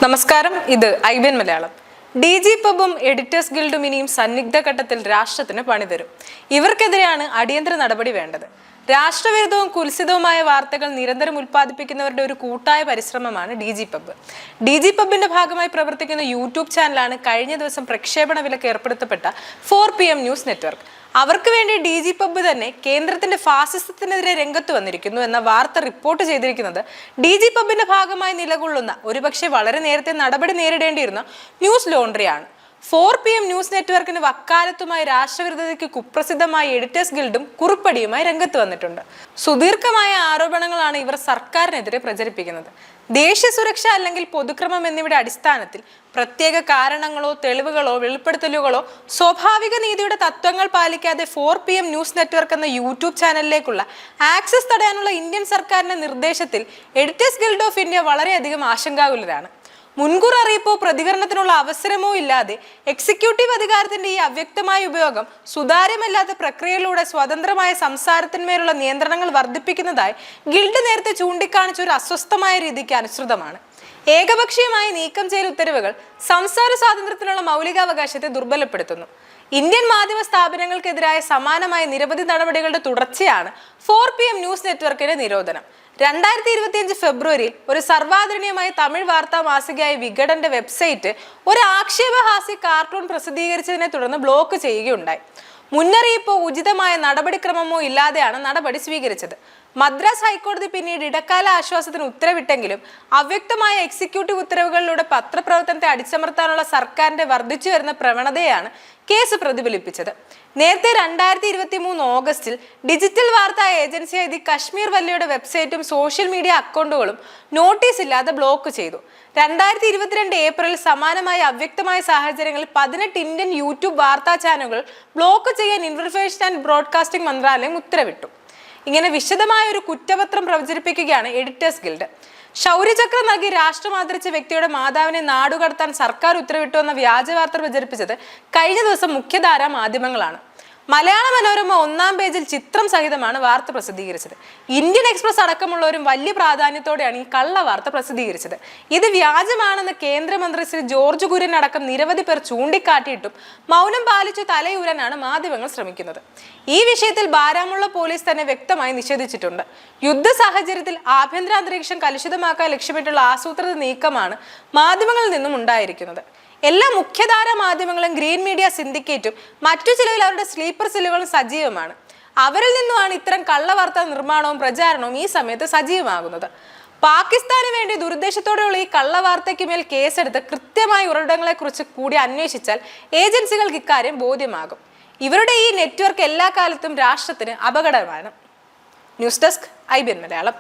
നമസ്കാരം, ഇത് IBN Malayalam. DG പബും editors ഗിൽഡും ഇനിയും സന്നിഗ്ധ ഘട്ടത്തിൽ രാഷ്ട്രത്തിന് പണിതരും. ഇവർക്കെതിരെയാണ് അടിയന്തര നടപടി വേണ്ടത്. രാഷ്ട്രവിരുദ്ധവും കുൽസിതവുമായ വാർത്തകൾ നിരന്തരം ഉൽപ്പാദിപ്പിക്കുന്നവരുടെ ഒരു കൂട്ടായ പരിശ്രമമാണ് DG പബ്. DG പബിന്റെ ഭാഗമായി പ്രവർത്തിക്കുന്ന യൂട്യൂബ് ചാനലാണ് കഴിഞ്ഞ ദിവസം പ്രക്ഷേപണ വിലക്ക് ഏർപ്പെടുത്തപ്പെട്ട 4PM ന്യൂസ് നെറ്റ്വർക്ക്. അവർക്ക് വേണ്ടി DG പബ് തന്നെ കേന്ദ്രത്തിന്റെ ഫാസിസത്തിനെതിരെ രംഗത്ത് വന്നിരിക്കുന്നു എന്ന വാർത്ത റിപ്പോർട്ട് ചെയ്തിരിക്കുന്നത് DG പബിന്റെ ഭാഗമായി നിലകൊള്ളുന്ന ഒരുപക്ഷെ വളരെ നേരത്തെ നടപടി നേരിടേണ്ടിയിരുന്ന ന്യൂസ് ലോണ്ടറിയാണ്. 4PM ന്യൂസ് നെറ്റ്വർക്കിന് വക്കാലത്തുമായി രാഷ്ട്രവിരുദ്ധതയ്ക്ക് കുപ്രസിദ്ധമായ എഡിറ്റേഴ്സ് ഗിൽഡും കുറിപ്പടിയുമായി രംഗത്ത് വന്നിട്ടുണ്ട്. സുദീർഘമായ ആരോപണങ്ങളാണ് ഇവർ സർക്കാരിനെതിരെ പ്രചരിപ്പിക്കുന്നത്. ദേശീയ സുരക്ഷ അല്ലെങ്കിൽ പൊതുക്രമം എന്നിവയുടെ അടിസ്ഥാനത്തിൽ പ്രത്യേക കാരണങ്ങളോ തെളിവുകളോ വെളിപ്പെടുത്തലുകളോ സ്വാഭാവിക നീതിയുടെ തത്വങ്ങൾ പാലിക്കാതെ 4PM ന്യൂസ് നെറ്റ്വർക്ക് എന്ന യൂട്യൂബ് ചാനലിലേക്കുള്ള ആക്സസ് തടയാനുള്ള ഇന്ത്യൻ സർക്കാരിന്റെ നിർദ്ദേശത്തിൽ എഡിറ്റേഴ്സ് ഗിൽഡ് ഓഫ് ഇന്ത്യ വളരെയധികം ആശങ്കാകുലരാണ്. മുൻകൂർ അറിയിപ്പോ പ്രതികരണത്തിനുള്ള അവസരമോ ഇല്ലാതെ എക്സിക്യൂട്ടീവ് അധികാരത്തിന്റെ ഈ അവ്യക്തമായ ഉപയോഗം സുതാര്യമല്ലാത്ത പ്രക്രിയയിലൂടെ സ്വതന്ത്രമായ സംസാരത്തിന്മേലുള്ള നിയന്ത്രണങ്ങൾ വർദ്ധിപ്പിക്കുന്നതായി ഗിൽഡ് നേരത്തെ ചൂണ്ടിക്കാണിച്ച ഒരു അസ്വസ്ഥമായ രീതിക്ക് അനുസൃതമാണ്. ഏകപക്ഷീയമായി നീക്കം ചെയ്യൽ ഉത്തരവുകൾ സംസാര സ്വാതന്ത്ര്യത്തിനുള്ള മൗലികാവകാശത്തെ ദുർബലപ്പെടുത്തുന്നു. ഇന്ത്യൻ മാധ്യമ സ്ഥാപനങ്ങൾക്കെതിരായ സമാനമായ നിരവധി നടപടികളുടെ തുടർച്ചയാണ് 4PM ന്യൂസ് നെറ്റ്വർക്കിന്റെ നിരോധനം. 2025 ഫെബ്രുവരിയിൽ ഒരു സർവാദരണീയമായ തമിഴ് വാർത്താ മാസികയായ വികടന്റെ വെബ്സൈറ്റ് ഒരു ആക്ഷേപഹാസ്യ കാർട്ടൂൺ പ്രസിദ്ധീകരിച്ചതിനെ തുടർന്ന് ബ്ലോക്ക് ചെയ്യുകയുണ്ടായി. മുന്നറിയിപ്പോ ഉചിതമായ നടപടിക്രമമോ ഇല്ലാതെയാണ് നടപടി സ്വീകരിച്ചത്. മദ്രാസ് ഹൈക്കോടതി പിന്നീട് ഇടക്കാല ആശ്വാസത്തിന് ഉത്തരവിട്ടെങ്കിലും അവ്യക്തമായ എക്സിക്യൂട്ടീവ് ഉത്തരവുകളിലൂടെ പത്രപ്രവർത്തനത്തെ അടിച്ചമർത്താനുള്ള സർക്കാരിന്റെ വർദ്ധിച്ചു വരുന്ന പ്രവണതയാണ് കേസ് പ്രതിഫലിപ്പിച്ചത്. നേരത്തെ 2023 ഓഗസ്റ്റിൽ ഡിജിറ്റൽ വാർത്താ ഏജൻസിയായ ദി കശ്മീർ വല്ലിയുടെ വെബ്സൈറ്റും സോഷ്യൽ മീഡിയ അക്കൗണ്ടുകളും നോട്ടീസ് ഇല്ലാതെ ബ്ലോക്ക് ചെയ്തു. 2022 ഏപ്രിലിൽ സമാനമായ അവ്യക്തമായ സാഹചര്യങ്ങളിൽ 18 ഇന്ത്യൻ യൂട്യൂബ് വാർത്താ ചാനലുകൾ ബ്ലോക്ക് ചെയ്യാൻ ഇൻഫർമേഷൻ ആൻഡ് ബ്രോഡ്കാസ്റ്റിംഗ് മന്ത്രാലയം ഉത്തരവിട്ടു. ഇങ്ങനെ വിശദമായ ഒരു കുറ്റപത്രം പ്രചരിപ്പിക്കുകയാണ് എഡിറ്റേഴ്സ് ഗിൽഡ്. ശൗര്യചക്രം നൽകി രാഷ്ട്രം ആദരിച്ച വ്യക്തിയുടെ മാതാവിനെ നാടുകടത്താൻ സർക്കാർ ഉത്തരവിട്ടു എന്ന വ്യാജ വാർത്ത പ്രചരിപ്പിച്ചത് കഴിഞ്ഞ ദിവസം മുഖ്യധാരാ മാധ്യമങ്ങളാണ്. മലയാള മനോരമ 1-ാം പേജിൽ ചിത്രം സഹിതമാണ് വാർത്ത പ്രസിദ്ധീകരിച്ചത്. ഇന്ത്യൻ എക്സ്പ്രസ് അടക്കമുള്ളവരും വലിയ പ്രാധാന്യത്തോടെയാണ് ഈ കള്ള വാർത്ത പ്രസിദ്ധീകരിച്ചത്. ഇത് വ്യാജമാണെന്ന് കേന്ദ്രമന്ത്രി ശ്രീ ജോർജ് കുര്യൻ അടക്കം നിരവധി പേർ ചൂണ്ടിക്കാട്ടിയിട്ടും മൗനം പാലിച്ചു തലയൂരാനാണ് മാധ്യമങ്ങൾ ശ്രമിക്കുന്നത്. ഈ വിഷയത്തിൽ ബാരാമുള്ള പോലീസ് തന്നെ വ്യക്തമായി നിഷേധിച്ചിട്ടുണ്ട്. യുദ്ധ സാഹചര്യത്തിൽ ആഭ്യന്തര അന്തരീക്ഷം കലുഷിതമാക്കാൻ ലക്ഷ്യമിട്ടുള്ള ആസൂത്രിത നീക്കമാണ് മാധ്യമങ്ങളിൽ നിന്നും ഉണ്ടായിരിക്കുന്നത്. എല്ലാ മുഖ്യധാരാ മാധ്യമങ്ങളും ഗ്രീൻ മീഡിയ സിൻഡിക്കേറ്റും മറ്റു ചിലവിൽ അവരുടെ സ്ലീപ്പർ സെല്ലുകളും സജീവമാണ്. അവരിൽ നിന്നുമാണ് ഇത്തരം കള്ളവാർത്താ നിർമ്മാണവും പ്രചാരണവും ഈ സമയത്ത് സജീവമാകുന്നത്. പാകിസ്ഥാന് വേണ്ടി ദുരുദ്ദേശത്തോടെയുള്ള ഈ കള്ളവാർത്തയ്ക്ക് മേൽ കേസെടുത്ത് കൃത്യമായ ഉറവിടങ്ങളെക്കുറിച്ച് കൂടി അന്വേഷിച്ചാൽ ഏജൻസികൾക്ക് ഇക്കാര്യം ബോധ്യമാകും. ഇവരുടെ ഈ നെറ്റ്വർക്ക് എല്ലാ കാലത്തും രാഷ്ട്രത്തിന് അപകടമാണ്. News desk IBN Malayalam.